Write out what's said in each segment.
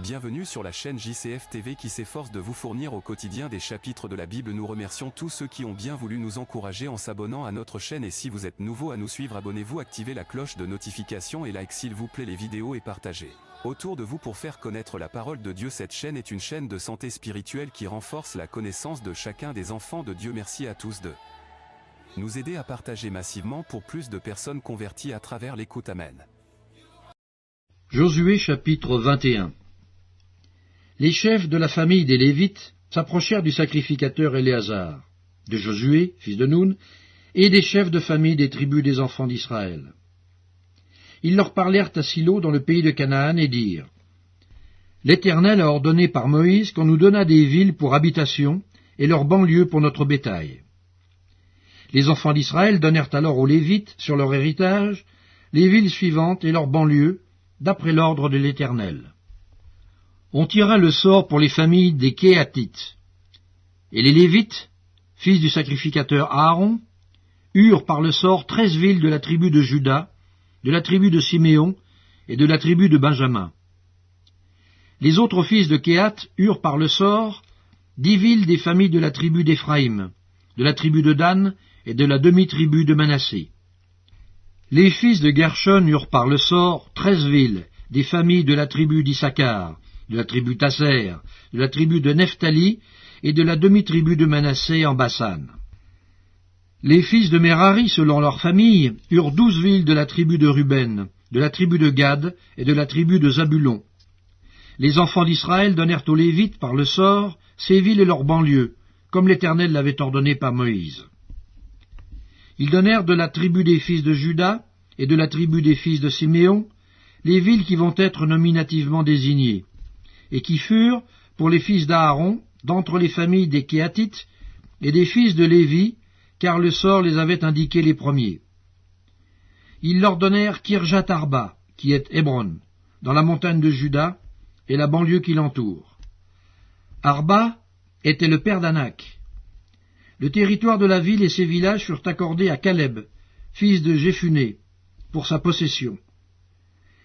Bienvenue sur la chaîne JCF TV qui s'efforce de vous fournir au quotidien des chapitres de la Bible. Nous remercions tous ceux qui ont bien voulu nous encourager en s'abonnant à notre chaîne, et si vous êtes nouveau à nous suivre, abonnez-vous, activez la cloche de notification et like s'il vous plaît les vidéos et partagez autour de vous pour faire connaître la parole de Dieu. Cette chaîne est une chaîne de santé spirituelle qui renforce la connaissance de chacun des enfants de Dieu. Merci à tous de nous aider à partager massivement pour plus de personnes converties à travers l'écoute. Amen. Josué chapitre 21. Les chefs de la famille des Lévites s'approchèrent du sacrificateur Éléazar, de Josué, fils de Noun, et des chefs de famille des tribus des enfants d'Israël. Ils leur parlèrent à Silo dans le pays de Canaan et dirent : L'Éternel a ordonné par Moïse qu'on nous donnât des villes pour habitation et leurs banlieues pour notre bétail. Les enfants d'Israël donnèrent alors aux Lévites, sur leur héritage, les villes suivantes et leurs banlieues, d'après l'ordre de l'Éternel. On tira le sort pour les familles des Kéatites. Et les Lévites, fils du sacrificateur Aaron, eurent par le sort 13 villes de la tribu de Juda, de la tribu de Siméon et de la tribu de Benjamin. Les autres fils de Kéhat eurent par le sort 10 villes des familles de la tribu d'Éphraïm, de la tribu de Dan et de la demi-tribu de Manassé. Les fils de Gershon eurent par le sort 13 villes des familles de la tribu d'Issachar, de la tribu Tasser, de la tribu de Nephtali et de la demi-tribu de Manassé en Bassan. Les fils de Merari, selon leur famille, eurent 12 villes de la tribu de Ruben, de la tribu de Gad et de la tribu de Zabulon. Les enfants d'Israël donnèrent aux Lévites par le sort ces villes et leurs banlieues, comme l'Éternel l'avait ordonné par Moïse. Ils donnèrent de la tribu des fils de Juda et de la tribu des fils de Siméon les villes qui vont être nominativement désignées, et qui furent, pour les fils d'Aaron, d'entre les familles des Kéatites et des fils de Lévi, car le sort les avait indiqués les premiers. Ils leur donnèrent Kirjat Arba, qui est Hébron, dans la montagne de Juda, et la banlieue qui l'entoure. Arba était le père d'Anak. Le territoire de la ville et ses villages furent accordés à Caleb, fils de Jéphuné, pour sa possession.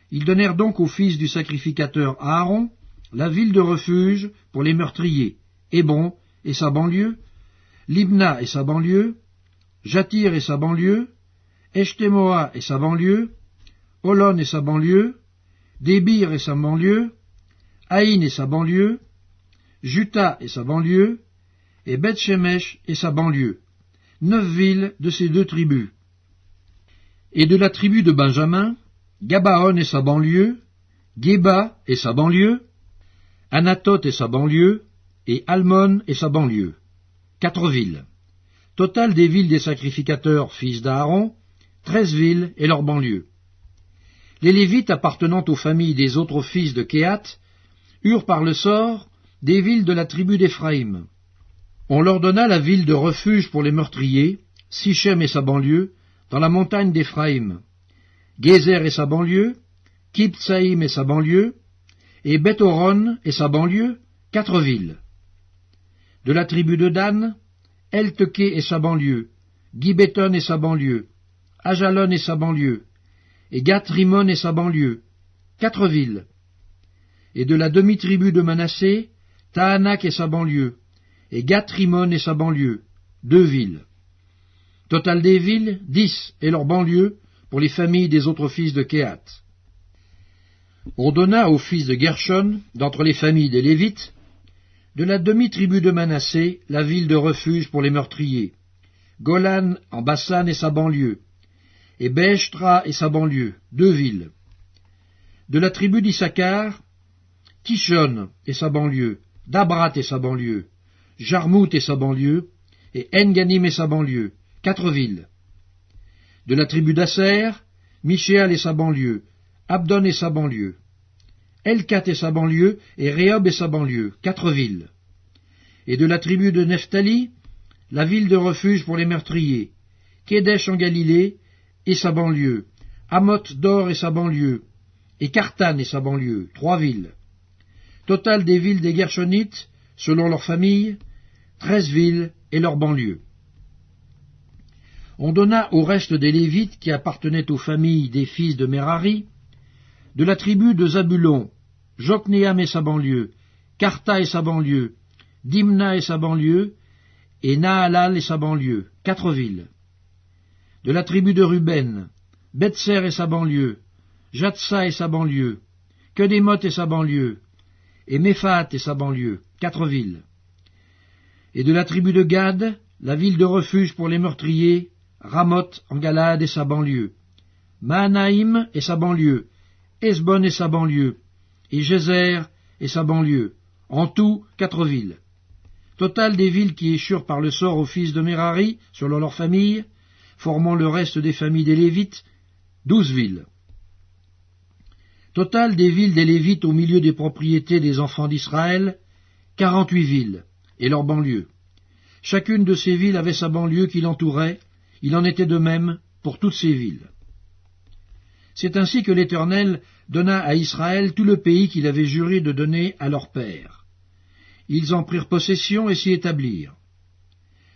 Ils donnèrent donc aux fils du sacrificateur Aaron la ville de refuge pour les meurtriers, Hébron et sa banlieue, Libna et sa banlieue, Jatir et sa banlieue, Eshtemoa et sa banlieue, Holon et sa banlieue, Débir et sa banlieue, Haïn et sa banlieue, Juta et sa banlieue, et Beth-Shemesh et sa banlieue, 9 villes de ces 2 tribus. Et de la tribu de Benjamin, Gabaon et sa banlieue, Géba et sa banlieue, Anatot et sa banlieue, et Almon et sa banlieue, 4 villes. Total des villes des sacrificateurs, fils d'Aaron, 13 villes et leurs banlieues. Les Lévites appartenant aux familles des autres fils de Kéhat eurent par le sort des villes de la tribu d'Éphraïm. On leur donna la ville de refuge pour les meurtriers, Sichem et sa banlieue, dans la montagne d'Éphraïm, Gézer et sa banlieue, Kibtsaïm et sa banlieue, et Beth-Horon et sa banlieue, 4 villes. De la tribu de Dan, El-Teké et sa banlieue, Gibéton et sa banlieue, Ajalon et sa banlieue, et Gath-Rimon et sa banlieue, 4 villes. Et de la demi-tribu de Manassé, Tahanak et sa banlieue, et Gath-Rimon et sa banlieue, 2 villes. Total des villes, 10, et leurs banlieues, pour les familles des autres fils de Kéhat. On donna aux fils de Gershon, d'entre les familles des Lévites, de la demi-tribu de Manassé, la ville de refuge pour les meurtriers, Golan en Bassan et sa banlieue, et Béeshtra et sa banlieue, 2 villes. De la tribu d'Issachar, Kishon et sa banlieue, Dabrat et sa banlieue, Jarmout et sa banlieue, et En-Ganim et sa banlieue, 4 villes. De la tribu d'Asser, Michéal et sa banlieue, Abdon et sa banlieue, Elkat et sa banlieue, et Rehob et sa banlieue, 4 villes. Et de la tribu de Nephtali, la ville de refuge pour les meurtriers, Kédesh en Galilée et sa banlieue, Hamoth d'Or et sa banlieue, et Kartan et sa banlieue, 3 villes. Total des villes des Gershonites, selon leur famille, 13 villes et leurs banlieues. On donna au reste des Lévites qui appartenaient aux familles des fils de Merari, de la tribu de Zabulon, Jokneam et sa banlieue, Karta et sa banlieue, Dimna et sa banlieue, et Nahalal et sa banlieue, 4 villes. De la tribu de Ruben, Betser et sa banlieue, Jatsa et sa banlieue, Kedémoth et sa banlieue, et Méphat et sa banlieue, 4 villes. Et de la tribu de Gad, la ville de refuge pour les meurtriers, Ramoth en Galade et sa banlieue, Mahanaïm et sa banlieue, Esbon et sa banlieue, et Gézer et sa banlieue, en tout 4 villes. Total des villes qui échurent par le sort aux fils de Merari, selon leurs familles, formant le reste des familles des Lévites, 12 villes. Total des villes des Lévites au milieu des propriétés des enfants d'Israël, 48 villes, et leurs banlieues. Chacune de ces villes avait sa banlieue qui l'entourait, il en était de même pour toutes ces villes. C'est ainsi que l'Éternel donna à Israël tout le pays qu'il avait juré de donner à leur père. Ils en prirent possession et s'y établirent.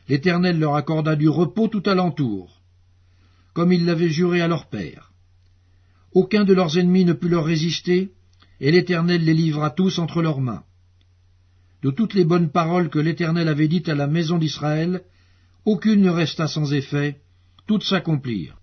L'Éternel leur accorda du repos tout alentour, comme il l'avait juré à leur père. Aucun de leurs ennemis ne put leur résister, et l'Éternel les livra tous entre leurs mains. De toutes les bonnes paroles que l'Éternel avait dites à la maison d'Israël, aucune ne resta sans effet, toutes s'accomplirent.